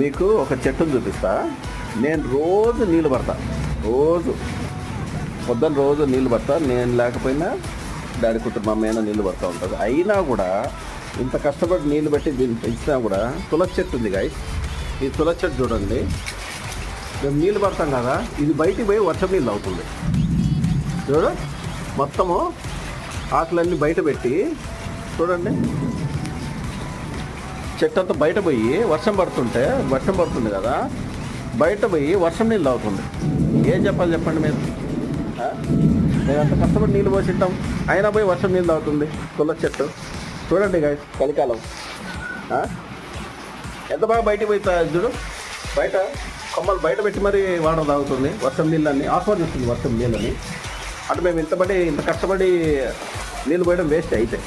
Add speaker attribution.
Speaker 1: మీకు ఒక చెట్టును చూపిస్తా. నేను రోజు నీళ్ళు పడతా, రోజు పొద్దున్న రోజు నీళ్ళు పడతా. నేను లేకపోయినా డాడీ కూతురు మా అమ్మ నీళ్ళు పడతా ఉంటుంది. అయినా కూడా ఇంత కష్టపడి నీళ్ళు పెట్టి దీన్ని పెంచినా కూడా తులసి చెట్టు ఉంది గాయ్. ఈ తులసి చెట్టు చూడండి, మేము నీళ్ళు పడతాం కదా, ఇది బయటికి పోయి వర్షం నీళ్ళు అవుతుంది. చూడు, మొత్తము ఆకులన్నీ బయట పెట్టి చూడండి, చెట్టు అంతా బయట పోయి వర్షం పడుతుంది కదా, బయట పోయి వర్షం నీళ్ళు అవుతుంది. ఏం చెప్పాలి చెప్పండి మీరు? మేము అంత కష్టపడి నీళ్ళు పోసిట్టాం, అయినా పోయి వర్షం నీళ్ళు అవుతుంది తులసి చెట్టు. చూడండి గాయస్, చలికాలం ఎంత బాగా బయటికి పోయి చూడు, బయట కొమ్మలు బయట పెట్టి మరీ వాటర్ తాగుతుంది, వర్షం నీళ్ళని ఆస్వాదిస్తుంది వర్షం నీళ్ళని. అంటే మేము ఇంత కష్టపడి నీళ్ళు పోయడం వేస్ట్ అయితే